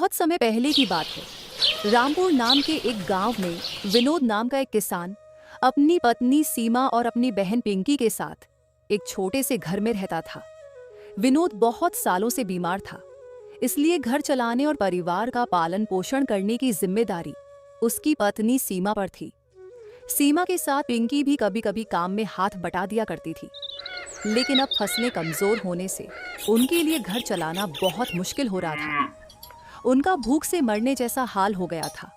बहुत समय पहले की बात है। रामपुर नाम के एक गांव में विनोद नाम का एक किसान अपनी पत्नी सीमा और अपनी बहन पिंकी के साथ एक छोटे से घर में रहता था। विनोद बहुत सालों से बीमार था, इसलिए घर चलाने और परिवार का पालन पोषण करने की जिम्मेदारी उसकी पत्नी सीमा पर थी। सीमा के साथ पिंकी भी कभी कभी काम में हाथ बटा दिया करती थी, लेकिन अब फसलें कमजोर होने से उनके लिए घर चलाना बहुत मुश्किल हो रहा था। उनका भूख से मरने जैसा हाल हो गया था।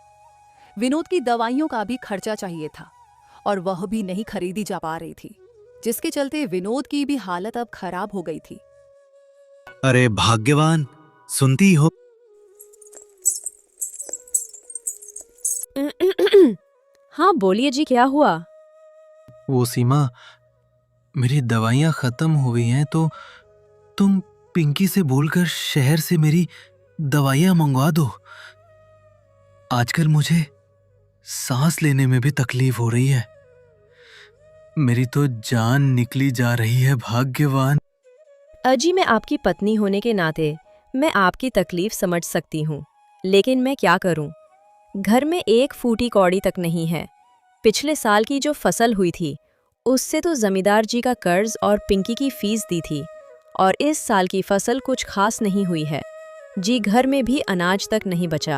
विनोद की दवाइयों का भी खर्चा चाहिए था और वह भी नहीं खरीदी जा पा रही थी, जिसके चलते विनोद की भी हालत अब खराब हो गई थी। अरे भाग्यवान, सुनती हो? हाँ बोलिए जी, क्या हुआ? वो सीमा, मेरी दवाइयाँ खत्म हो गई हैं तो तुम पिंकी से बोलकर शहर से मेरी दवाइयाँ मंगवा दो। आजकल मुझे सांस लेने में भी तकलीफ हो रही है। मेरी तो जान निकली जा रही है भाग्यवान। अजी, मैं आपकी पत्नी होने के नाते मैं आपकी तकलीफ समझ सकती हूँ, लेकिन मैं क्या करूँ? घर में एक फूटी कौड़ी तक नहीं है। पिछले साल की जो फसल हुई थी उससे तो जमींदार जी का कर्ज और पिंकी की फीस दी थी, और इस साल की फसल कुछ खास नहीं हुई है जी। घर में भी अनाज तक नहीं बचा।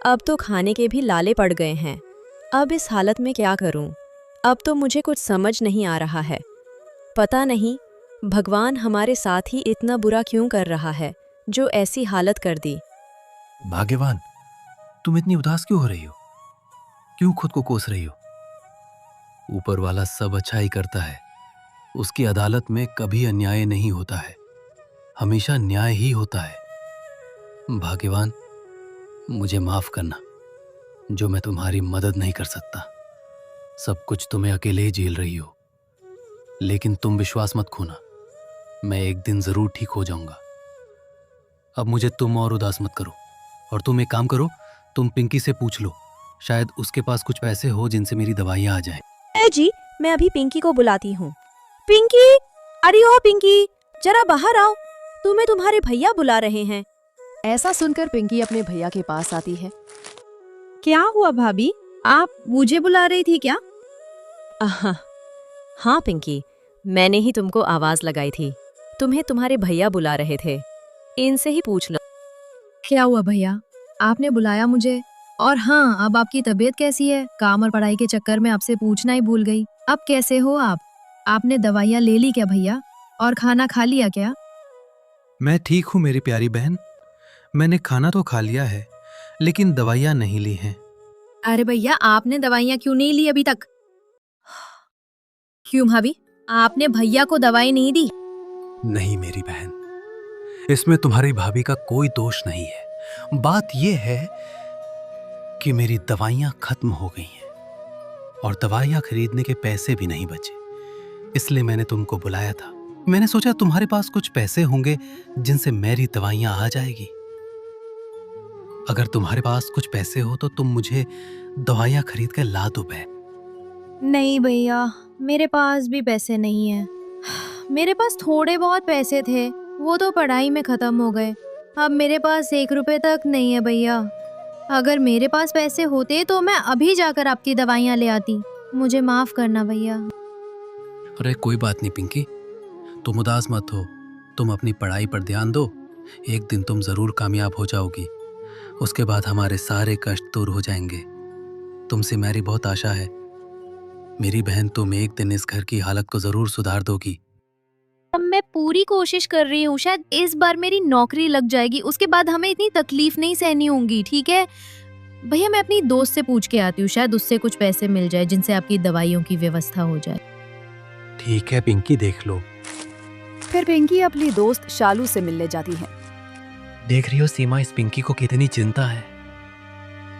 अब तो खाने के भी लाले पड़ गए हैं। अब इस हालत में क्या करूं? अब तो मुझे कुछ समझ नहीं आ रहा है। पता नहीं भगवान हमारे साथ ही इतना बुरा क्यों कर रहा है जो ऐसी हालत कर दी। भाग्यवान, तुम इतनी उदास क्यों हो रही हो? क्यों खुद को कोस रही हो? ऊपर वाला सब अच्छा ही करता है। उसकी अदालत में कभी अन्याय नहीं होता है, हमेशा न्याय ही होता है। भाग्यवान, मुझे माफ करना जो मैं तुम्हारी मदद नहीं कर सकता। सब कुछ तुम्हें अकेले ही झेल रही हो, लेकिन तुम विश्वास मत खोना, मैं एक दिन जरूर ठीक हो जाऊंगा। अब मुझे तुम और उदास मत करो। और तुम एक काम करो, तुम पिंकी से पूछ लो, शायद उसके पास कुछ पैसे हो जिनसे मेरी दवाइयाँ आ जाएं। जी, मैं अभी पिंकी को बुलाती हूँ। पिंकी, अरे ओ पिंकी, जरा बाहर आओ, तुम्हें तुम्हारे भैया बुला रहे हैं। ऐसा सुनकर पिंकी अपने भैया के पास आती है। क्या हुआ भाभी, आप मुझे बुला रही थी क्या? हाँ पिंकी, मैंने ही तुमको आवाज लगाई थी। तुम्हें तुम्हारे भैया बुला रहे थे, इनसे ही पूछ लो। क्या हुआ भैया, आपने बुलाया मुझे? और हाँ, अब आपकी तबीयत कैसी है? काम और पढ़ाई के चक्कर में आपसे पूछना ही भूल गई। अब कैसे हो आप? आपने दवाइयाँ ले ली क्या भैया? और खाना खा लिया क्या? मैं ठीक हूँ मेरी प्यारी बहन। मैंने खाना तो खा लिया है, लेकिन दवाइयाँ नहीं ली हैं। अरे भैया, आपने दवाइयाँ क्यों नहीं ली अभी तक? क्यों भाभी, आपने भैया को दवाई नहीं दी? नहीं मेरी बहन, इसमें तुम्हारी भाभी का कोई दोष नहीं है। बात यह है कि मेरी दवाइयाँ खत्म हो गई हैं और दवाइयाँ खरीदने के पैसे भी नहीं बचे, इसलिए मैंने तुमको बुलाया था। मैंने सोचा तुम्हारे पास कुछ पैसे होंगे जिनसे मेरी दवाइयाँ आ जाएगी। अगर तुम्हारे पास कुछ पैसे हो तो तुम मुझे दवाइयाँ खरीद कर ला दो बहन। नहीं भैया, मेरे पास भी पैसे नहीं है। मेरे पास थोड़े बहुत पैसे थे, वो तो पढ़ाई में खत्म हो गए। अब मेरे पास 1 रुपए तक नहीं है भैया। अगर मेरे पास पैसे होते तो मैं अभी जाकर आपकी दवाइयाँ ले आती। मुझे माफ करना भैया। अरे कोई बात नहीं पिंकी, तुम उदास मत हो। तुम अपनी पढ़ाई पर ध्यान दो, एक दिन तुम जरूर कामयाब हो जाओगी। उसके बाद हमारे सारे कष्ट दूर हो जाएंगे। तुमसे मेरी बहुत आशा है मेरी बहन, तुम एक दिन इस घर की हालत को जरूर सुधार दोगी। अब मैं पूरी कोशिश कर रही हूँ, शायद इस बार मेरी नौकरी लग जाएगी, उसके बाद हमें इतनी तकलीफ नहीं सहनी होगी। ठीक है भैया, मैं अपनी दोस्त से पूछ के आती हूँ, शायद उससे कुछ पैसे मिल जाए जिनसे आपकी दवाइयों की व्यवस्था हो जाए। ठीक है पिंकी, देख लो। फिर पिंकी अपनी दोस्त शालू से मिलने जाती है। देख रही हो सीमा, इस पिंकी को कितनी चिंता है।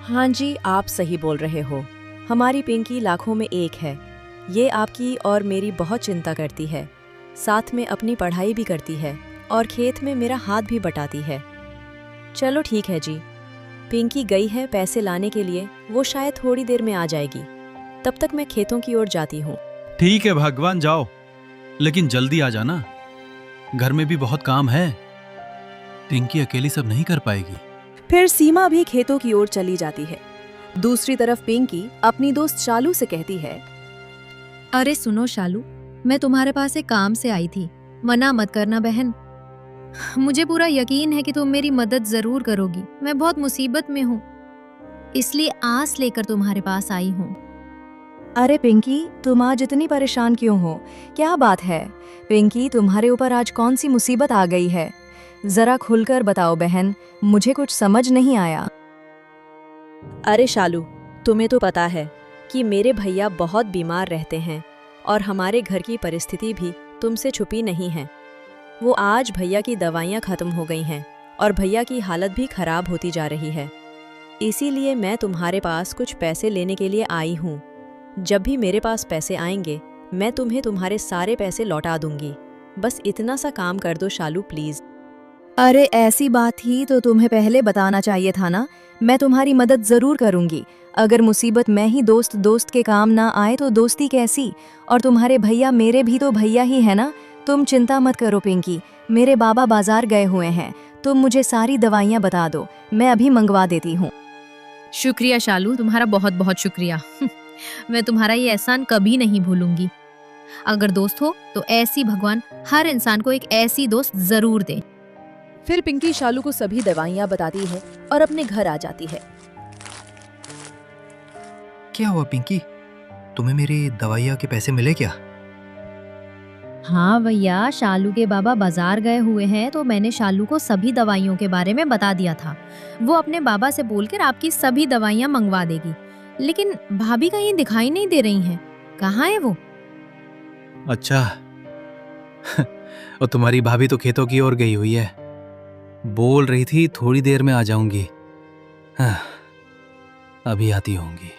हाँ जी, आप सही बोल रहे हो। हमारी पिंकी लाखों में एक है। ये आपकी और मेरी बहुत चिंता करती है, साथ में अपनी पढ़ाई भी करती है और खेत में मेरा हाथ भी बटाती है। चलो ठीक है जी, पिंकी गई है पैसे लाने के लिए, वो शायद थोड़ी देर में आ जाएगी। तब तक मैं खेतों की ओर जाती हूँ। ठीक है भगवान, जाओ, लेकिन जल्दी आ जाना, घर में भी बहुत काम है। पिंकी अकेली सब नहीं कर पाएगी। फिर सीमा भी खेतों की ओर चली जाती है। दूसरी तरफ पिंकी अपनी दोस्त शालू से कहती है, अरे सुनो शालू, मैं तुम्हारे पास एक काम से आई थी, मना मत करना बहन। मुझे पूरा यकीन है कि तुम मेरी मदद जरूर करोगी। मैं बहुत मुसीबत में हूँ, इसलिए आस लेकर तुम्हारे पास आई हूँ। अरे पिंकी, तुम आज इतनी परेशान क्यों हो? क्या बात है? पिंकी, तुम्हारे ऊपर आज कौन सी मुसीबत आ गई है? जरा खुलकर बताओ बहन, मुझे कुछ समझ नहीं आया। अरे शालू, तुम्हें तो पता है कि मेरे भैया बहुत बीमार रहते हैं और हमारे घर की परिस्थिति भी तुमसे छुपी नहीं है। वो आज भैया की दवाइयाँ खत्म हो गई हैं और भैया की हालत भी खराब होती जा रही है। इसीलिए मैं तुम्हारे पास कुछ पैसे लेने के लिए आई हूँ। जब भी मेरे पास पैसे आएंगे, मैं तुम्हें तुम्हारे सारे पैसे लौटा दूंगी। बस इतना सा काम कर दो शालू, प्लीज। अरे ऐसी बात थी तो तुम्हें पहले बताना चाहिए था ना। मैं तुम्हारी मदद जरूर करूंगी। अगर मुसीबत में ही दोस्त के काम ना आए तो दोस्ती कैसी? और तुम्हारे भैया मेरे भी तो भैया ही है ना। तुम चिंता मत करो पिंकी, मेरे बाबा बाजार गए हुए हैं। तुम मुझे सारी दवाइयाँ बता दो, मैं अभी मंगवा देती हूँ। शुक्रिया शालू, तुम्हारा बहुत बहुत शुक्रिया। मैं तुम्हारा ये एहसान कभी नहीं भूलूंगी। अगर दोस्त हो तो ऐसी भगवान हर इंसान को एक ऐसी दोस्त जरूर दे। फिर पिंकी शालू को सभी दवाइयाँ बताती है और अपने घर आ जाती है। क्या हुआ पिंकी, तुम्हें मेरी दवाइयाँ के पैसे मिले क्या? हाँ भैया, शालू के बाबा बाजार गए हुए हैं तो मैंने शालू को सभी दवाइयों के बारे में बता दिया था। वो अपने बाबा से बोलकर आपकी सभी दवाइयाँ मंगवा देगी। लेकिन भाभी कहीं दिखाई नहीं दे रही हैं। कहाँ है वो? अच्छा और तुम्हारी भाभी तो खेतों की ओर गई हुई है। बोल रही थी थोड़ी देर में आ जाऊंगी। हाँ, अभी आती होंगी।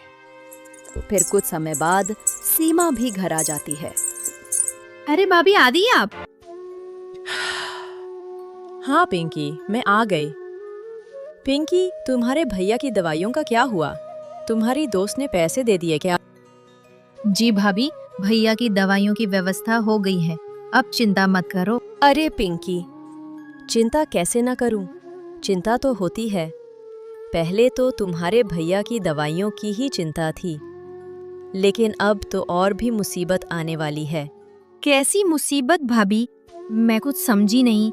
फिर कुछ समय बाद सीमा भी घर आ जाती है। अरे भाभी, आ गई आप? हाँ पिंकी, मैं आ गई। पिंकी, तुम्हारे भैया की दवाइयों का क्या हुआ? तुम्हारी दोस्त ने पैसे दे दिए क्या? जी भाभी, भैया की दवाइयों की व्यवस्था हो गई है, अब चिंता मत करो। अरे पिंकी, चिंता कैसे ना करूं? चिंता तो होती है। पहले तो तुम्हारे भैया की दवाइयों की ही चिंता थी, लेकिन अब तो और भी मुसीबत आने वाली है। कैसी मुसीबत भाभी? मैं कुछ समझी नहीं।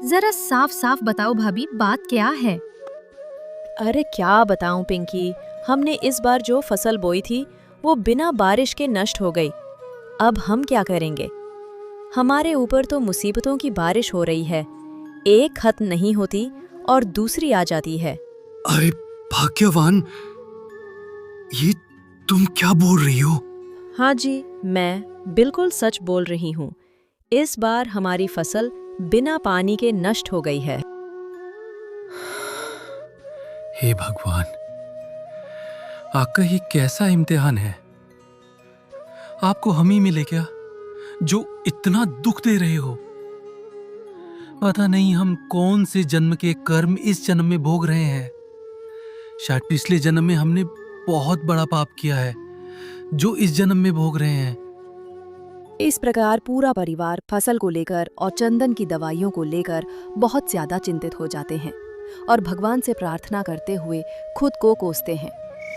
जरा साफ साफ बताओ भाभी, बात क्या है? अरे क्या बताऊं पिंकी, हमने इस बार जो फसल बोई थी वो बिना बारिश के नष्ट हो गई। अब हम क्या करेंगे? हमारे ऊपर तो मुसीबतों की बारिश हो रही है। एक खत्म नहीं होती और दूसरी आ जाती है। अरे भाग्यवान, ये तुम क्या बोल रही हो? हाँ जी, मैं बिल्कुल सच बोल रही हूँ। इस बार हमारी फसल बिना पानी के नष्ट हो गई है। हे भगवान, आपका ये कैसा इम्तिहान है? आपको हम ही मिले क्या जो इतना दुख दे रहे हो? पता नहीं हम कौन से जन्म के कर्म इस जन्म में भोग रहे हैं। शायद पिछले जन्म में हमने बहुत बड़ा पाप किया है जो इस जन्म में भोग रहे हैं। इस प्रकार पूरा परिवार फसल को लेकर और चंदन की दवाइयों को लेकर बहुत ज्यादा चिंतित हो जाते हैं और भगवान से प्रार्थना करते हुए खुद को कोसते हैं।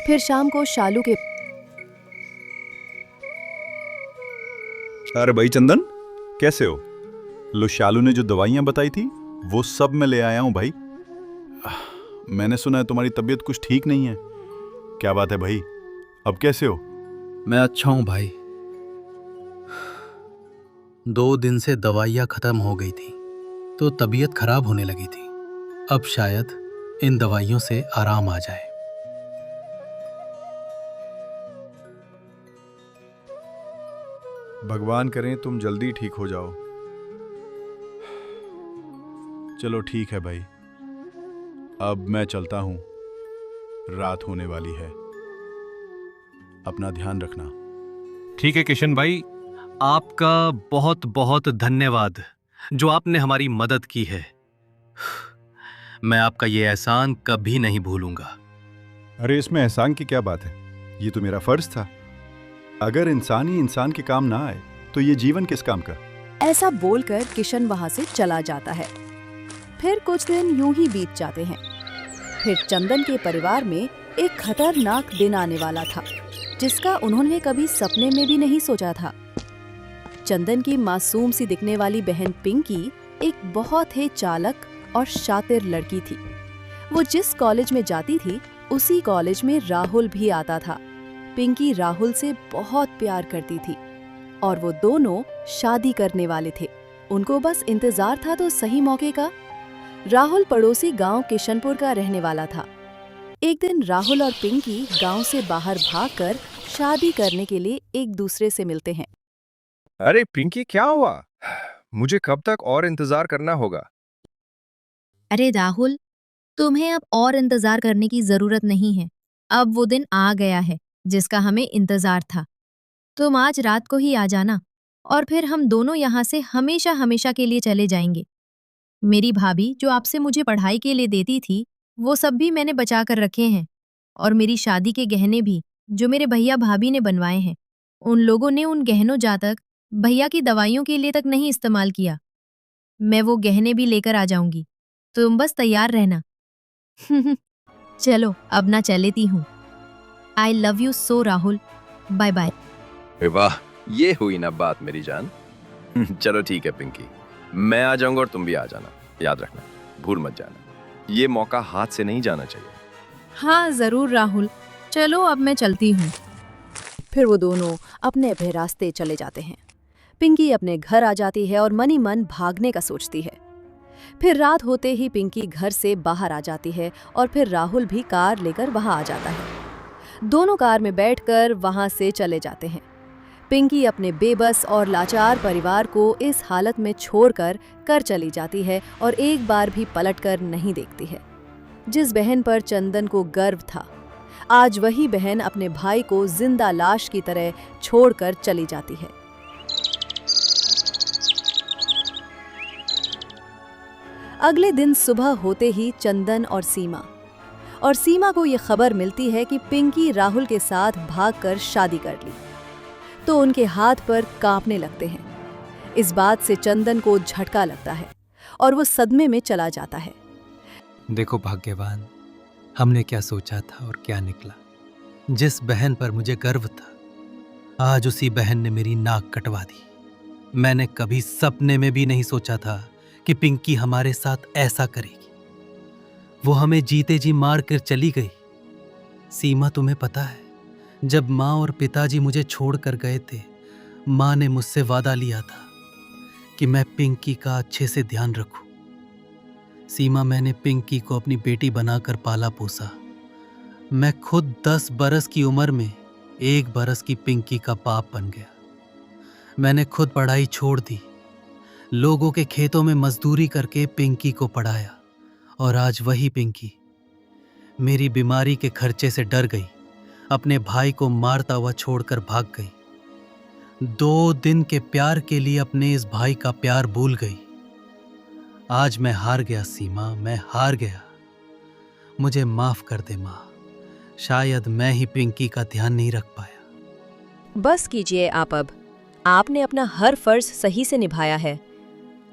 फिर शाम को शालू के अरे भाई चंदन, कैसे हो? लो, शालू ने जो दवाइयां बताई थी वो सब मैं ले आया हूं भाई। मैंने सुना है तुम्हारी तबीयत कुछ ठीक नहीं है। क्या बात है भाई, अब कैसे हो? मैं अच्छा हूं भाई। 2 दिन से दवाइयाँ खत्म हो गई थी तो तबीयत खराब होने लगी थी। अब शायद इन दवाइयों से आराम आ जाए। भगवान करें तुम जल्दी ठीक हो जाओ। चलो ठीक है भाई, अब मैं चलता हूं, रात होने वाली है। अपना ध्यान रखना। ठीक है किशन भाई, आपका बहुत बहुत धन्यवाद जो आपने हमारी मदद की है। मैं आपका ये एहसान कभी नहीं भूलूंगा। अरे इसमें एहसान की क्या बात है, ये तो मेरा फर्ज था। अगर इंसान ही इंसान के काम ना आए तो ये जीवन किस काम का? ऐसा बोलकर किशन वहां से चला जाता है। फिर कुछ दिन यूं ही बीत जाते हैं। फिर चंदन के परिवार में एक खतरनाक दिन आने वाला था, जिसका उन्होंने कभी सपने में भी नहीं सोचा था। चंदन की मासूम सी दिखने वाली बहन पिंकी एक बहुत ही चालाक और शातिर लड़की थी। वो जिस कॉलेज में जाती थी उसी कॉलेज में राहुल भी आता था। पिंकी राहुल से बहुत प्यार करती थी और वो दोनों शादी करने वाले थे। उनको बस इंतजार था तो सही मौके का। राहुल पड़ोसी गांव किशनपुर का रहने वाला था। एक दिन राहुल और पिंकी गांव से बाहर भागकर शादी करने के लिए एक दूसरे से मिलते हैं। अरे पिंकी, क्या हुआ? मुझे कब तक और इंतजार करना होगा? अरे राहुल, तुम्हें अब और इंतजार करने की जरूरत नहीं है। अब वो दिन आ गया है जिसका हमें इंतजार था। तुम आज रात को ही आ जाना और फिर हम दोनों यहाँ से हमेशा हमेशा के लिए चले जाएंगे। मेरी भाभी जो आपसे मुझे पढ़ाई के लिए देती थी, वो सब भी मैंने बचा कर रखे हैं, और मेरी शादी के गहने भी जो मेरे भैया भाभी ने बनवाए हैं। उन लोगों ने उन गहनों जातक भैया की दवाइयों के लिए तक नहीं इस्तेमाल किया। मैं वो गहने भी लेकर आ जाऊंगी, तुम बस तैयार रहना। चलो अब ना चलेती हूँ। I love you so Rahul, bye bye. वाह, ये हुई ना बात मेरी जान। चलो ठीक है पिंकी, मैं आ जाऊंगा और तुम भी आ जाना। याद रखना, भूल मत जाना। ये मौका हाथ से नहीं जाना चाहिए। हाँ जरूर राहुल, चलो अब मैं चलती हूँ। फिर वो दोनों अपने अपने रास्ते चले जाते हैं। पिंकी अपने घर आ जाती है और मन ही मन भागने का सोचती है। फिर रात होते ही पिंकी घर से बाहर आ जाती है और फिर राहुल भी कार लेकर वहां आ जाता है। दोनों कार में बैठकर वहां से चले जाते हैं। पिंकी अपने बेबस और लाचार परिवार को इस हालत में छोड़कर कर चली जाती है और एक बार भी पलटकर नहीं देखती है। जिस बहन पर चंदन को गर्व था, आज वही बहन अपने भाई को जिंदा लाश की तरह छोड़कर चली जाती है। अगले दिन सुबह होते ही चंदन और सीमा को ये खबर मिलती है कि पिंकी राहुल के साथ भागकर शादी कर ली, तो उनके हाथ पर कांपने लगते हैं। इस बात से चंदन को झटका लगता है और वो सदमे में चला जाता है। देखो भाग्यवान, हमने क्या सोचा था और क्या निकला। जिस बहन पर मुझे गर्व था, आज उसी बहन ने मेरी नाक कटवा दी। मैंने कभी सपने में भी नहीं सोचा था कि पिंकी हमारे साथ ऐसा करेगी। वो हमें जीते जी मार कर चली गई। सीमा, तुम्हें पता है, जब माँ और पिताजी मुझे छोड़ कर गए थे, माँ ने मुझसे वादा लिया था कि मैं पिंकी का अच्छे से ध्यान रखूं। सीमा, मैंने पिंकी को अपनी बेटी बनाकर पाला पोसा। मैं खुद 10 बरस की उम्र में 1 बरस की पिंकी का बाप बन गया। मैंने खुद पढ़ाई छोड़ दी, लोगों के खेतों में मजदूरी करके पिंकी को पढ़ाया, और आज वही पिंकी मेरी बीमारी के खर्चे से डर गई, अपने भाई को मारता हुआ छोड़कर भाग गई। 2 दिन के प्यार के लिए अपने इस भाई का प्यार भूल गई। आज मैं हार गया सीमा, मैं हार गया। मुझे माफ कर दे माँ, शायद मैं ही पिंकी का ध्यान नहीं रख पाया। बस कीजिए आप अब। आपने अपना हर फर्ज सही से निभाया है।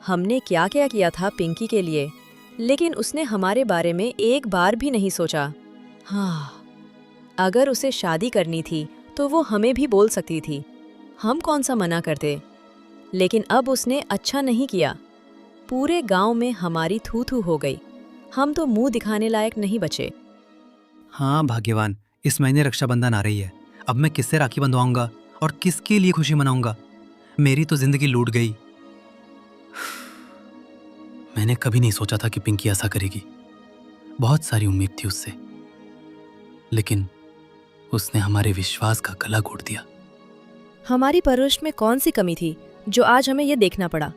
हमने क्या क्या किया था पिंकी के लिए, लेकिन उसने हमारे बारे में एक बार भी नहीं सोचा। हाँ, अगर उसे शादी करनी थी तो वो हमें भी बोल सकती थी, हम कौन सा मना करते। लेकिन अब उसने अच्छा नहीं किया। पूरे गांव में हमारी थू थू हो गई। हम तो मुंह दिखाने लायक नहीं बचे। हाँ भाग्यवान, इस महीने रक्षाबंधन आ रही है। अब मैं किससे राखी बंधवाऊंगा और किसके लिए खुशी मनाऊंगा? मेरी तो जिंदगी लूट गई। मैंने कभी नहीं सोचा था कि पिंकी ऐसा करेगी। बहुत सारी उम्मीद थी उससे, लेकिन उसने हमारे विश्वास का गला घोट दिया। हमारी परवरिश में कौन सी कमी थी जो आज हमें ये देखना पड़ा।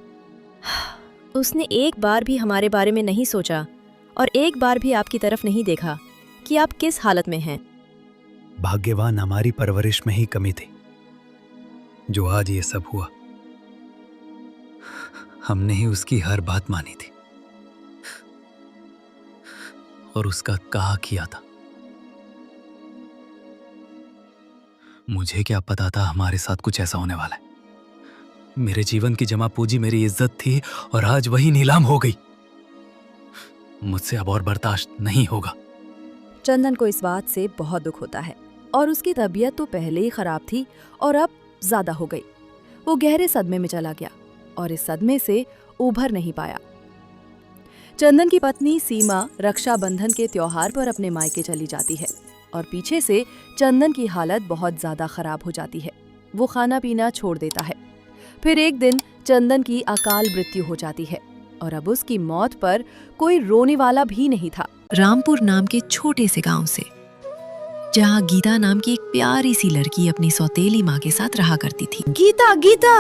उसने एक बार भी हमारे बारे में नहीं सोचा और एक बार भी आपकी तरफ नहीं देखा कि आप किस हालत में हैं। भाग्यवान, हमारी परवरिश में ही कमी थी जो आज ये सब हुआ। हमने ही उसकी हर बात मानी थी और उसका कहा किया था। मुझे क्या पता था हमारे साथ कुछ ऐसा होने वाला है। मेरे जीवन की जमा पूंजी मेरी इज्जत थी और आज वही नीलाम हो गई। मुझसे अब और बर्दाश्त नहीं होगा। चंदन को इस बात से बहुत दुख होता है और उसकी तबीयत तो पहले ही खराब थी और अब ज्यादा हो गई। वो गहरे सदमे में चला गया और इस सदमे से उभर नहीं पाया। चंदन की पत्नी सीमा रक्षाबंधन के त्योहार पर अपने मायके चली जाती है और पीछे से चंदन की हालत बहुत ज्यादा खराब हो जाती है। वो खाना पीना छोड़ देता है। फिर एक दिन चंदन की अकाल मृत्यु हो जाती है और अब उसकी मौत पर कोई रोने वाला भी नहीं था। रामपुर नाम के छोटे से गांव से, जहां गीता नाम की एक प्यारी सी लड़की अपनी सौतेली माँ के साथ रहा करती थी। गीता, गीता,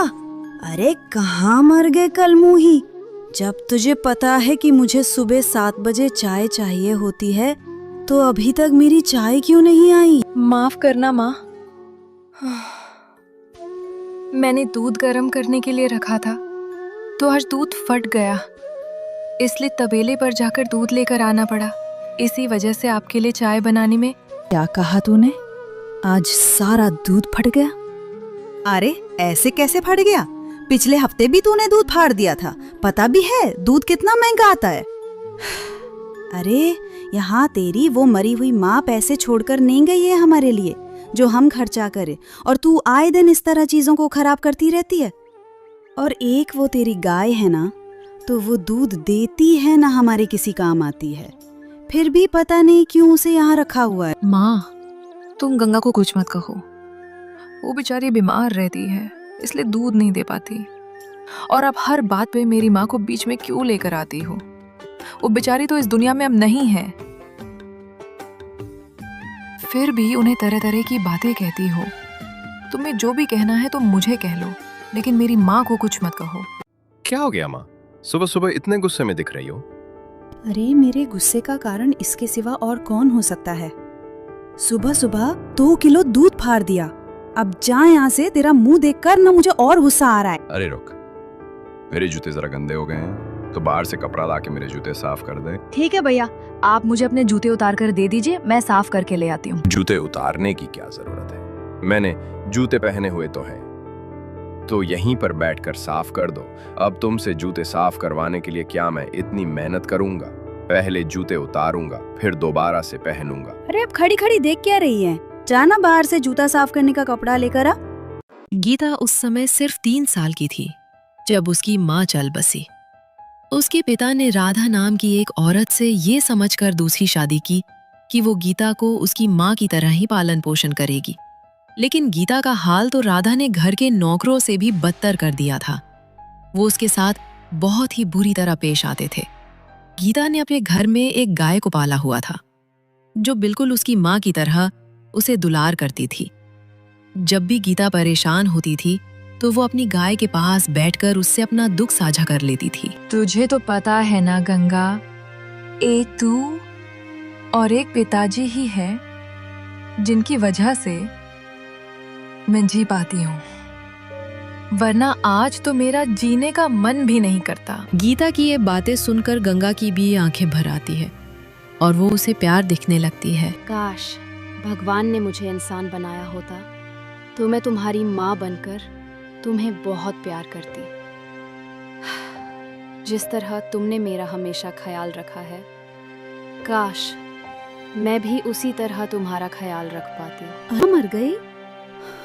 अरे कहाँ मर गए कल मुही? जब तुझे पता है कि मुझे सुबह 7 बजे चाय चाहिए होती है तो अभी तक मेरी चाय क्यों नहीं आई? माफ करना माँ, मैंने दूध गर्म करने के लिए रखा था तो आज दूध फट गया, इसलिए तबेले पर जाकर दूध लेकर आना पड़ा। इसी वजह से आपके लिए चाय बनाने में। क्या कहा तूने? आज सारा दूध फट गया? अरे ऐसे कैसे फट गया? पिछले हफ्ते भी तूने दूध फाड़ दिया था, पता भी है दूध कितना महंगा आता है। अरे यहाँ तेरी वो मरी हुई माँ पैसे छोड़कर नहीं गई है हमारे लिए जो हम खर्चा करें, और तू आए दिन इस तरह चीजों को खराब करती रहती है। और एक वो तेरी गाय है ना, तो वो दूध देती है ना हमारे किसी काम आती है, फिर भी पता नहीं क्यों उसे यहाँ रखा हुआ है। माँ, तुम गंगा को कुछ मत कहो, वो बेचारी बीमार रहती है इसलिए दूध नहीं दे पाती, और आप हर बात पे मेरी माँ को बीच में क्यों लेकर आती हो? वो बेचारी तो इस दुनिया में अब नहीं है, फिर भी उन्हें तरह तरह की बातें कहती हो। तुम्हें जो भी कहना है तो मुझे कह लो, लेकिन मेरी माँ को कुछ मत कहो। क्या हो गया माँ, सुबह सुबह इतने गुस्से में दिख रही हो? अरे मेरे गुस्से का कारण इसके सिवा और कौन हो सकता है? सुबह सुबह 2 किलो दूध फाड़ दिया। अब जा यहाँ से, तेरा मुंह देखकर ना मुझे और गुस्सा आ रहा है। अरे रुक, मेरे जूते जरा गंदे हो गए हैं तो बाहर से कपड़ा ला के मेरे जूते साफ कर दे। ठीक है भैया, आप मुझे अपने जूते उतार कर दे दीजिए, मैं साफ करके ले आती हूँ। जूते उतारने की क्या जरूरत है? मैंने जूते पहने हुए तो हैं, तो यहीं पर बैठकर साफ कर दो। अब तुमसे जूते साफ करवाने के लिए क्या मैं इतनी मेहनत करूंगा? पहले जूते उतारूंगा फिर दोबारा से पहनूंगा। अरे अब खड़ी खड़ी देख क्या रही है? जाना बाहर से जूता साफ करने का कपड़ा लेकर आ। गीता उस समय सिर्फ 3 साल की थी जब उसकी माँ चल बसी। उसके पिता ने राधा नाम की एक औरत से ये समझकर दूसरी शादी की कि वो गीता को उसकी माँ की तरह ही पालन पोषण करेगी। लेकिन गीता का हाल तो राधा ने घर के नौकरों से भी बदतर कर दिया था। वो उसके साथ बहुत ही बुरी तरह पेश आते थे। गीता ने अपने घर में एक गाय को पाला हुआ था जो बिल्कुल उसकी माँ की तरह उसे दुलार करती थी। जब भी गीता परेशान होती थी तो वो अपनी गाय के पास बैठकर उससे अपना दुख साझा कर लेती थी। तुझे तो पता है ना गंगा, एक तू और एक पिताजी ही है जिनकी वजह से मैं जी पाती हूँ, वरना आज तो मेरा जीने का मन भी नहीं करता। गीता की ये बातें सुनकर गंगा की भी आंखें भर आती है और वो उसे प्यार दिखने लगती है। काश भगवान ने मुझे इंसान बनाया होता तो मैं तुम्हारी माँ बनकर तुम्हें बहुत प्यार करती। जिस तरह तुमने मेरा हमेशा ख्याल रखा है, काश मैं भी उसी तरह तुम्हारा ख्याल रख पाती। मर गई?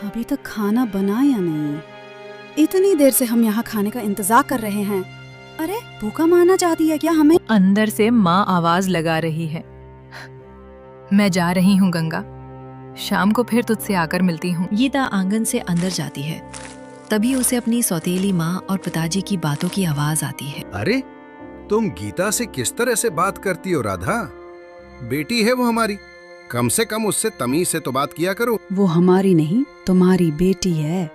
अभी तक खाना बना या नहीं? इतनी देर से हम यहाँ खाने का इंतजार कर रहे हैं। अरे भूखा मारना चाहती है क्या हमें? अंदर से माँ आवाज लगा रही है। मैं जा रही हूँ गंगा, शाम को फिर तुझसे आकर मिलती हूँ। गीता आंगन से अंदर जाती है, तभी उसे अपनी सौतेली माँ और पिताजी की बातों की आवाज आती है। अरे तुम गीता से किस तरह से बात करती हो राधा? बेटी है वो हमारी, कम से कम उससे तमीज से तो बात किया करो। वो हमारी नहीं तुम्हारी बेटी है।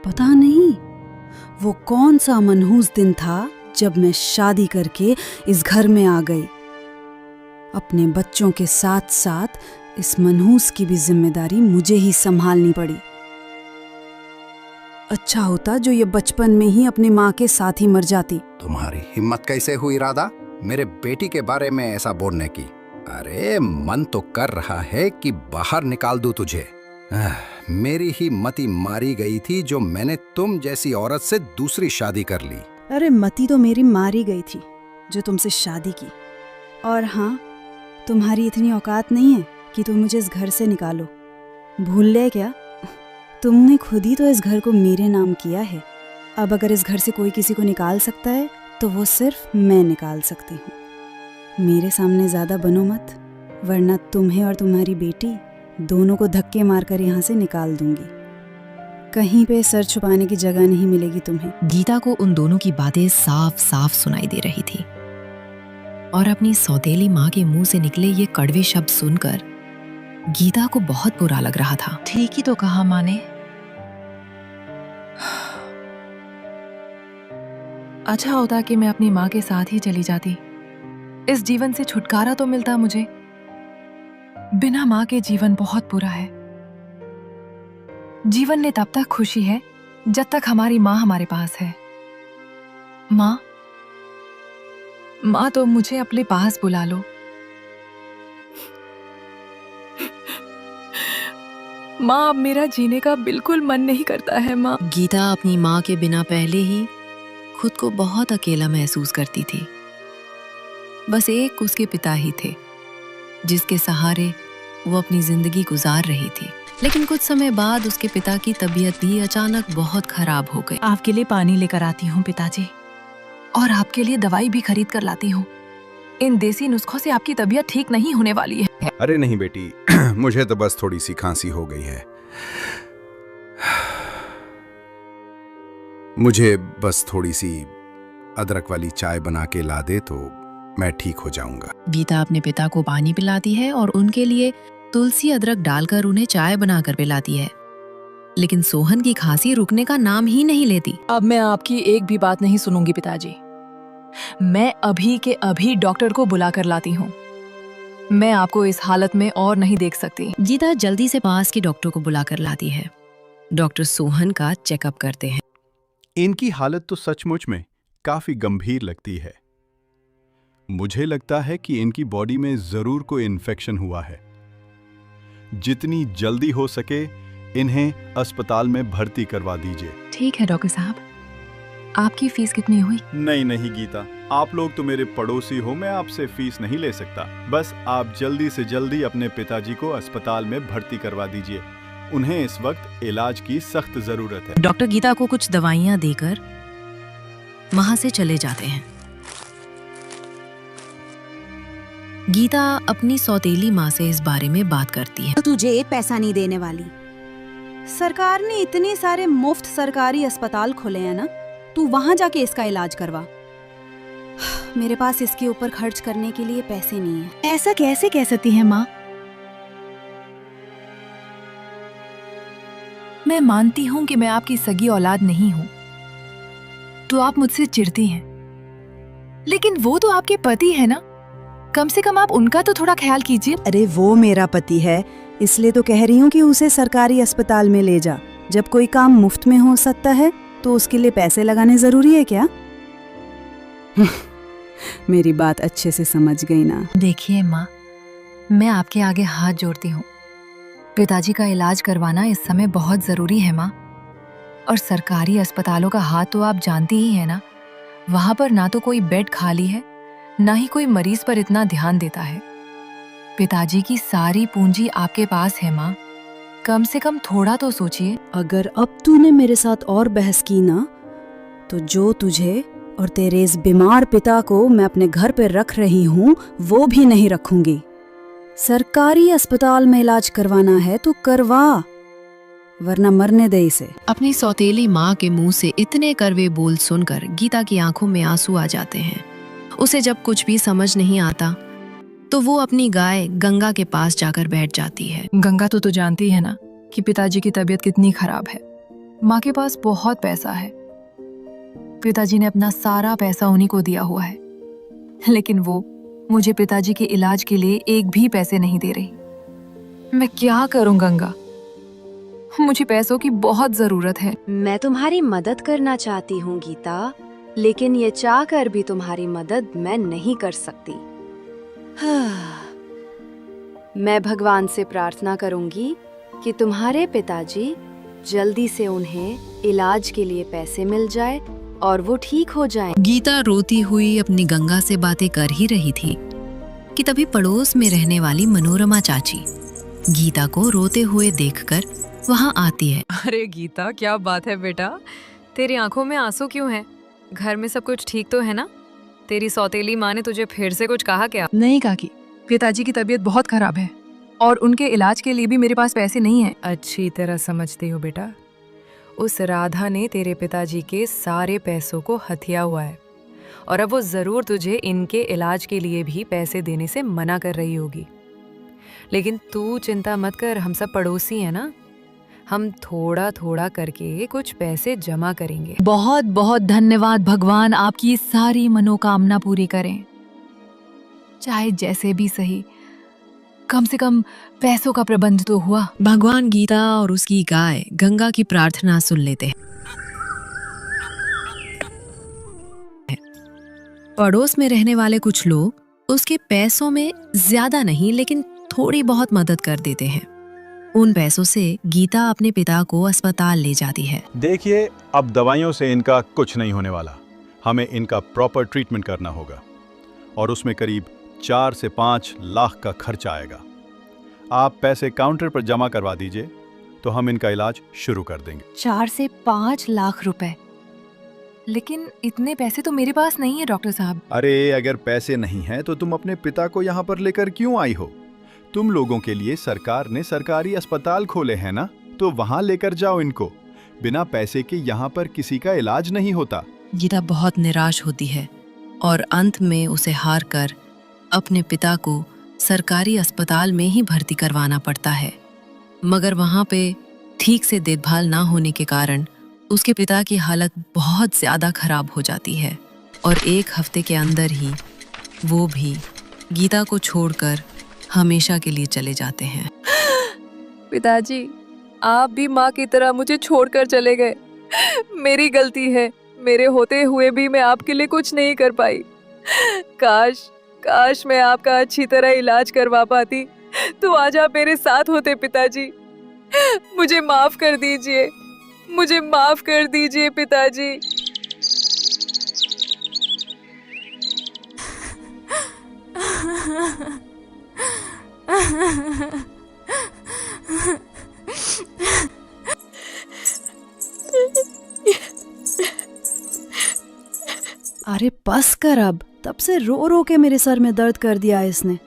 पता नहीं वो कौन सा मनहूस दिन था जब मैं शादी करके इस घर में आ गई। अपने बच्चों के साथ साथ इस मनहूस की भी जिम्मेदारी मुझे ही संभालनी पड़ी। अच्छा होता जो ये बचपन में ही अपनी माँ के साथ ही मर जाती। तुम्हारी हिम्मत कैसे हुई राधा मेरे बेटी के बारे में ऐसा बोलने की? अरे मन तो कर रहा है कि बाहर निकाल दूं तुझे। मेरी ही मती मारी गई थी जो मैंने तुम जैसी औरत से दूसरी शादी कर ली। अरे मती तो मेरी मारी गई थी जो तुमसे शादी की। और हाँ, तुम्हारी इतनी औकात नहीं है कि तुम मुझे इस घर से निकालो। भूल ले क्या? तुमने खुद ही तो इस घर को मेरे नाम किया है। अब अगर इस घर से कोई किसी को निकाल सकता है तो वो सिर्फ मैं निकाल सकती हूँ। मेरे सामने ज़्यादा बनो मत, वरना तुम्हें और तुम्हारी बेटी दोनों को धक्के मारकर यहाँ से निकाल दूंगी। कहीं पे सर छुपाने की जगह नहीं मिलेगी तुम्हें। गीता को उन दोनों की बातें साफ साफ सुनाई दे रही थी और अपनी सौतेली माँ के मुंह से निकले ये कड़वे शब्द सुनकर गीता को बहुत बुरा लग रहा था। ठीक ही तो कहा माँ ने। अच्छा होता कि मैं अपनी माँ के साथ ही चली जाती। इस जीवन से छुटकारा तो मिलता मुझे। बिना माँ के जीवन बहुत बुरा है। जीवन में तब तक खुशी है जब तक हमारी माँ हमारे पास है। माँ, माँ तो मुझे अपने पास बुला लो। माँ, अब मेरा जीने का बिल्कुल मन नहीं करता है माँ। गीता अपनी माँ के बिना पहले ही खुद को बहुत अकेला महसूस करती थी। बस एक उसके पिता ही थे जिसके सहारे वो अपनी जिंदगी गुजार रही थी। लेकिन कुछ समय बाद उसके पिता की तबीयत भी अचानक बहुत खराब हो गई। आपके लिए पानी लेकर आती हूँ पिताजी, और आपके लिए दवाई भी खरीद कर लाती हूँ। इन देसी नुस्खों से आपकी तबीयत ठीक नहीं होने वाली है। अरे नहीं बेटी, मुझे तो बस थोड़ी सी खांसी हो गई है। मुझे बस थोड़ी सी अदरक वाली चाय बना के ला दे तो मैं ठीक हो जाऊंगा। गीता अपने पिता को पानी पिलाती है और उनके लिए तुलसी अदरक डालकर उन्हें चाय बनाकर पिलाती है। लेकिन सोहन की खांसी रुकने का नाम ही नहीं लेती। अब मैं आपकी एक भी बात नहीं सुनूंगी पिताजी। मैं अभी के अभी डॉक्टर को बुला कर लाती हूँ। मैं आपको इस हालत में और नहीं देख सकती। गीता जल्दी से पास के डॉक्टर को बुलाकर लाती है। डॉक्टर सोहन का चेकअप करते हैं। इनकी हालत तो सचमुच में काफी गंभीर लगती है। मुझे लगता है कि इनकी बॉडी में जरूर कोई इन्फेक्शन हुआ है। जितनी जल्दी हो सके इन्हें अस्पताल में भर्ती करवा दीजिए। ठीक है डॉक्टर साहब। आपकी फीस कितनी हुई? नहीं गीता, आप लोग तो मेरे पड़ोसी हो, मैं आपसे फीस नहीं ले सकता। बस आप जल्दी से जल्दी अपने पिताजी को अस्पताल में भर्ती करवा दीजिए। उन्हें इस वक्त इलाज की सख्त जरूरत है। डॉक्टर गीता को कुछ दवाइयां देकर वहां से चले जाते हैं। गीता अपनी सौतेली माँ से इस बारे में बात करती है। तो तुझे पैसा नहीं देने वाली। सरकार ने इतने सारे मुफ्त सरकारी अस्पताल खोले हैं ना, तू वहां जाके इसका इलाज करवा। मेरे पास इसके ऊपर खर्च करने के लिए पैसे नहीं है। ऐसा कैसे कह सकती है माँ? मैं मानती हूँ कि मैं आपकी सगी औलाद नहीं हूँ, तो आप मुझसे चिढ़ती हैं। लेकिन वो तो आपके पति है ना, कम से कम आप उनका तो थोड़ा ख्याल कीजिए। अरे वो मेरा पति है, इसलिए तो कह रही हूँ कि उसे सरकारी अस्पताल में ले जा। जब कोई काम मुफ्त में हो सकता है तो उसके लिए पैसे लगाने जरूरी है क्या? मेरी बात अच्छे से समझ गई ना? देखिए माँ, मैं आपके आगे हाथ जोड़ती हूँ। पिताजी का इलाज करवाना इस समय बहुत जरूरी है माँ। और सरकारी अस्पतालों का हाथ तो आप जानती ही है ना, वहां पर ना तो कोई बेड खाली है, ना ही कोई मरीज पर इतना ध्यान देता है। पिताजी की सारी पूंजी आपके पास है माँ, कम से कम थोड़ा तो सोचिए। अगर अब तूने मेरे साथ और बहस की ना, तो जो तुझे और तेरे इस बीमार पिता को मैं अपने घर पे रख रही हूँ वो भी नहीं रखूंगी। सरकारी अस्पताल में इलाज करवाना है तो करवा, वरना मरने दे इसे। अपनी सौतेली माँ के मुंह से इतने कड़वे बोल सुनकर गीता की आंखों में आंसू आ जाते हैं। उसे जब कुछ भी समझ नहीं आता तो वो अपनी गाय गंगा के पास जाकर बैठ जाती है। गंगा तो जानती है ना कि पिताजी की तबीयत कितनी खराब है। माँ के पास बहुत पैसा है, पिताजी ने अपना सारा पैसा उन्हीं को दिया हुआ है, लेकिन वो मुझे पिताजी के इलाज के लिए एक भी पैसे नहीं दे रही। मैं क्या करूं गंगा? मुझे पैसों की बहुत जरूरत है। मैं तुम्हारी मदद करना चाहती हूँ गीता, लेकिन ये चाह कर भी तुम्हारी मदद मैं नहीं कर सकती। मैं भगवान से प्रार्थना करूंगी कि तुम्हारे पिताजी जल्दी से उन्हें इलाज के लिए पैसे मिल जाए और वो ठीक हो जाएं। गीता रोती हुई अपनी गंगा से बातें कर ही रही थी कि तभी पड़ोस में रहने वाली मनोरमा चाची गीता को रोते हुए देखकर वहां आती है। अरे गीता, क्या बात है बेटा, तेरी आंखों में आंसू क्यों है? घर में सब कुछ ठीक तो है ना? तेरी सौतेली माँ ने तुझे फिर से कुछ कहा क्या? नहीं काकी, पिताजी की तबीयत बहुत खराब है और उनके इलाज के लिए भी मेरे पास पैसे नहीं हैं। अच्छी तरह समझती हो बेटा, उस राधा ने तेरे पिताजी के सारे पैसों को हथिया हुआ है और अब वो जरूर तुझे इनके इलाज के लिए भी पैसे देने से मना कर रही होगी। लेकिन तू चिंता मत कर, हम सब पड़ोसी हैं ना, हम थोड़ा थोड़ा करके कुछ पैसे जमा करेंगे। बहुत बहुत धन्यवाद, भगवान आपकी सारी मनोकामना पूरी करें। चाहे जैसे भी सही, कम से कम पैसों का प्रबंध तो हुआ। भगवान गीता और उसकी गाय गंगा की प्रार्थना सुन लेते हैं। पड़ोस में रहने वाले कुछ लोग उसके पैसों में ज्यादा नहीं लेकिन थोड़ी बहुत मदद कर देते हैं। उन पैसों से गीता अपने पिता को अस्पताल ले जाती है। देखिए, अब दवाइयों से इनका कुछ नहीं होने वाला। हमें इनका प्रॉपर ट्रीटमेंट करना होगा और उसमें करीब 4 से 5 लाख का खर्चा आएगा। आप पैसे काउंटर पर जमा करवा दीजिए तो हम इनका इलाज शुरू कर देंगे। 4 से 5 लाख रुपए? लेकिन इतने पैसे तो मेरे पास नहीं है डॉक्टर साहब। अरे, अगर पैसे नहीं हैं तो तुम अपने पिता को यहाँ पर लेकर क्यों आई हो? तुम लोगों के लिए सरकार ने सरकारी अस्पताल खोले हैं ना, तो वहाँ लेकर जाओ इनको। बिना पैसे के यहाँ पर किसी का इलाज नहीं होता। गीता बहुत निराश होती है और अंत में उसे हार कर अपने पिता को सरकारी अस्पताल में ही भर्ती करवाना पड़ता है। मगर वहाँ पे ठीक से देखभाल ना होने के कारण उसके पिता की हालत बहुत ज्यादा खराब हो जाती है और 1 हफ्ते के अंदर ही वो भी गीता को छोड़कर हमेशा के लिए चले जाते हैं। पिताजी, आप भी माँ की तरह मुझे छोड़कर चले गए। मेरी गलती है, मेरे होते हुए भी मैं आपके लिए कुछ नहीं कर पाई। काश मैं आपका अच्छी तरह इलाज करवा पाती तो आज आप मेरे साथ होते। पिताजी, मुझे माफ कर दीजिए, मुझे माफ कर दीजिए पिताजी। अरे बस कर अब, तब से रो रो के मेरे सर में दर्द कर दिया इसने।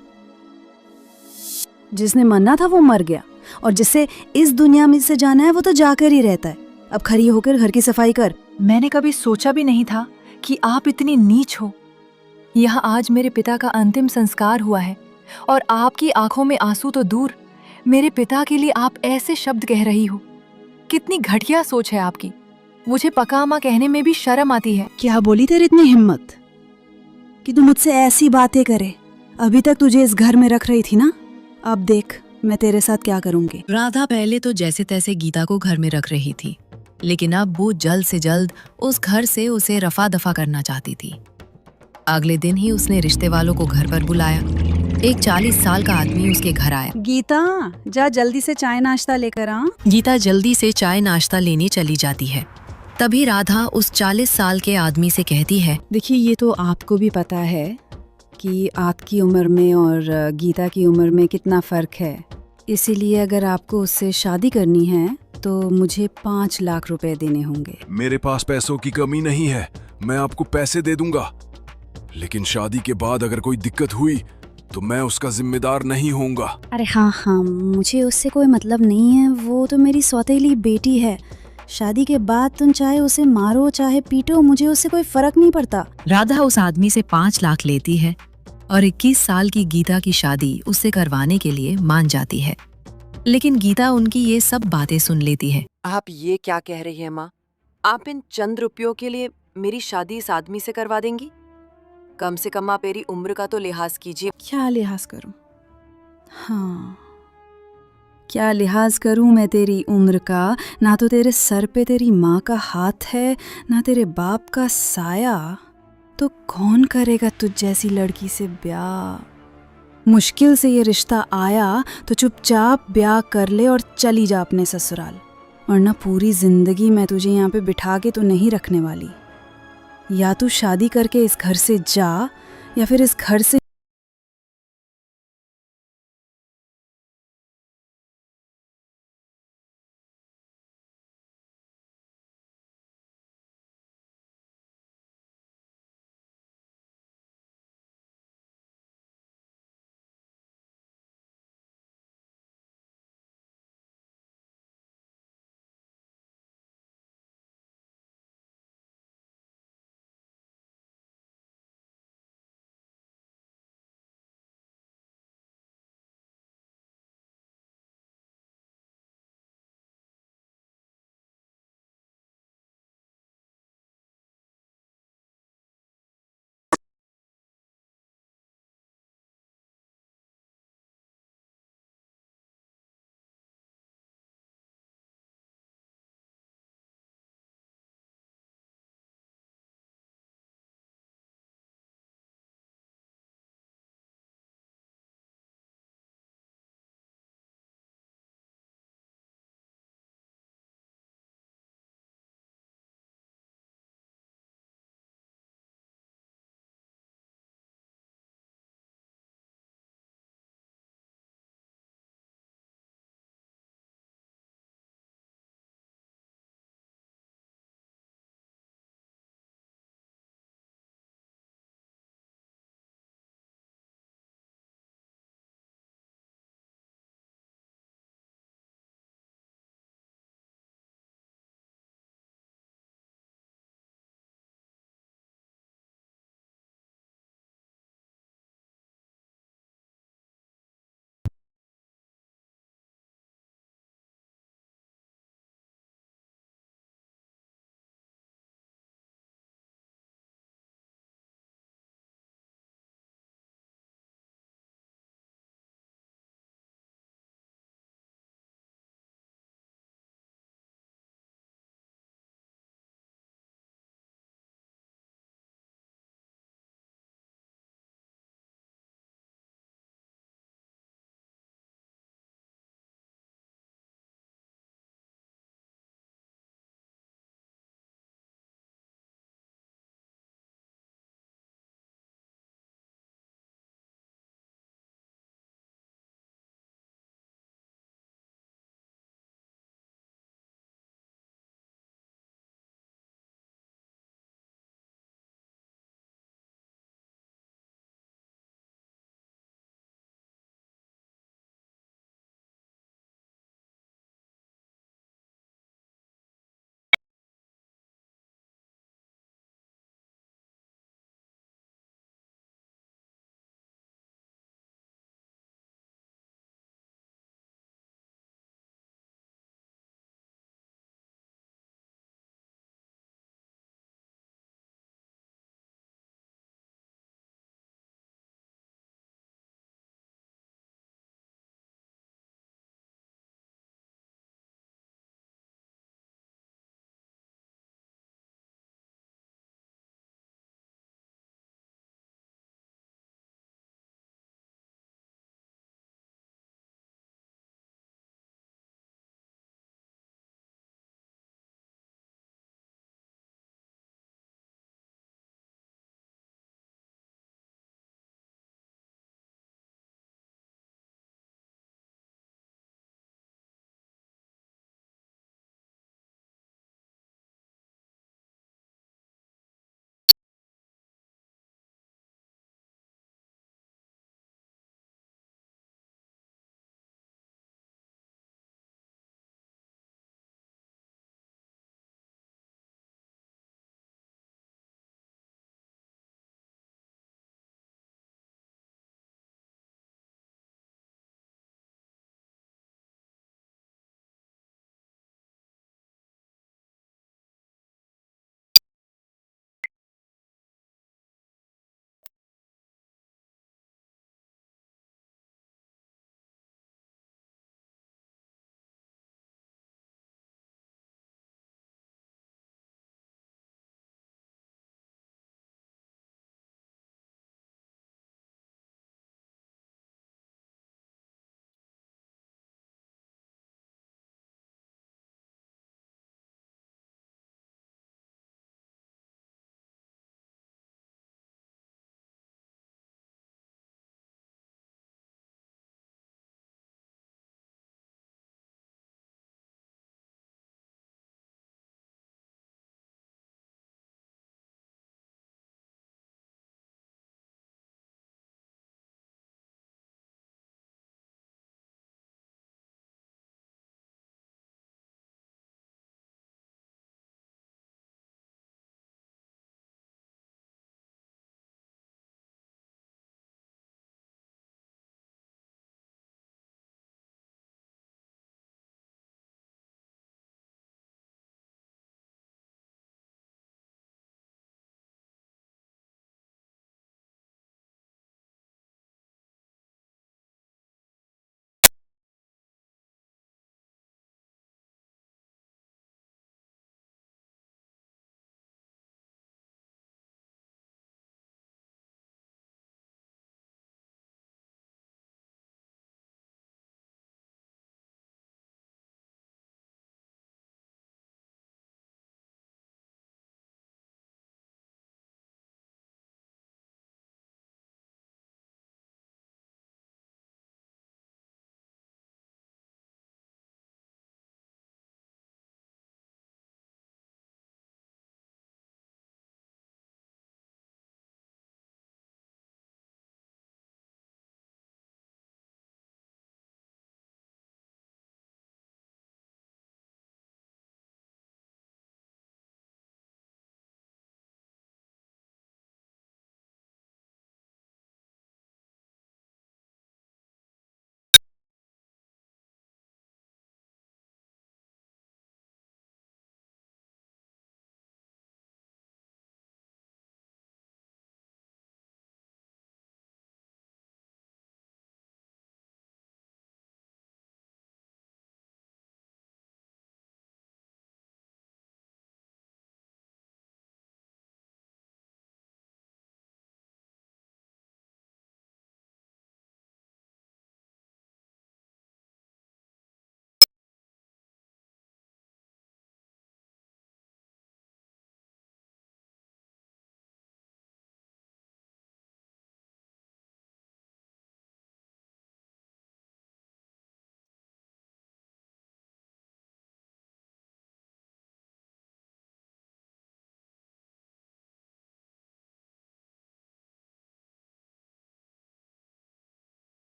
जिसने मरना था वो मर गया और जिसे इस दुनिया में से जाना है वो तो जाकर ही रहता है। अब खड़ी होकर घर की सफाई कर। मैंने कभी सोचा भी नहीं था कि आप इतनी नीच हो। यहाँ आज मेरे पिता का अंतिम संस्कार हुआ है और आपकी आंखों में आंसू तो दूर, मेरे पिता के लिए आप ऐसे शब्द कह रही हो। कितनी घटिया सोच है आपकी। मुझे पका माँ कहने में भी शर्म आती है। क्या बोली तेरी इतनी हिम्मत कि तू मुझसे ऐसी बातें करे? अभी तक तुझे इस घर में रख रही थी ना, अब देख मैं तेरे साथ क्या करूंगी। राधा पहले तो जैसे तैसे गीता को घर में रख रही थी, लेकिन अब वो जल्द से जल्द उस घर से उसे रफा दफा करना चाहती थी। अगले दिन ही उसने रिश्ते वालों को घर पर बुलाया। एक 40 साल का आदमी उसके घर आया। गीता, जा जल्दी से चाय नाश्ता लेकर आ। गीता जल्दी से चाय नाश्ता लेने चली जाती है। तभी राधा उस 40 साल के आदमी से कहती है, देखिए ये तो आपको भी पता है कि आपकी उम्र में और गीता की उम्र में कितना फर्क है, इसीलिए अगर आपको उससे शादी करनी है तो मुझे 5 लाख रुपए देने होंगे। मेरे पास पैसों की कमी नहीं है, मैं आपको पैसे दे दूंगा, लेकिन शादी के बाद अगर कोई दिक्कत हुई तो मैं उसका जिम्मेदार नहीं होऊंगा। अरे हाँ, मुझे उससे कोई मतलब नहीं है, वो तो मेरी सौतेली बेटी है। शादी के बाद तुम चाहे उसे मारो चाहे पीटो, मुझे उससे कोई फर्क नहीं पड़ता। राधा उस आदमी से 5 लाख लेती है और 21 साल की गीता की शादी उससे करवाने के लिए मान जाती है। लेकिन गीता उनकी ये सब बातें सुन लेती है। आप ये क्या कह रही हैं माँ? आप इन चंद रुपयों के लिए मेरी शादी इस आदमी से करवा देंगी? कम से कम आप मेरी उम्र का तो लिहाज कीजिए। क्या लिहाज करूं? हाँ, क्या लिहाज करूं मैं तेरी उम्र का? ना तो तेरे सर पे तेरी माँ का हाथ है, ना तेरे बाप का साया। तो कौन करेगा तुझ जैसी लड़की से ब्याह? मुश्किल से ये रिश्ता आया तो चुपचाप ब्याह कर ले और चली जा अपने ससुराल, वरना पूरी जिंदगी मैं तुझे यहाँ पे बिठा के तो नहीं रखने वाली। या तू शादी करके इस घर से जा या फिर इस घर से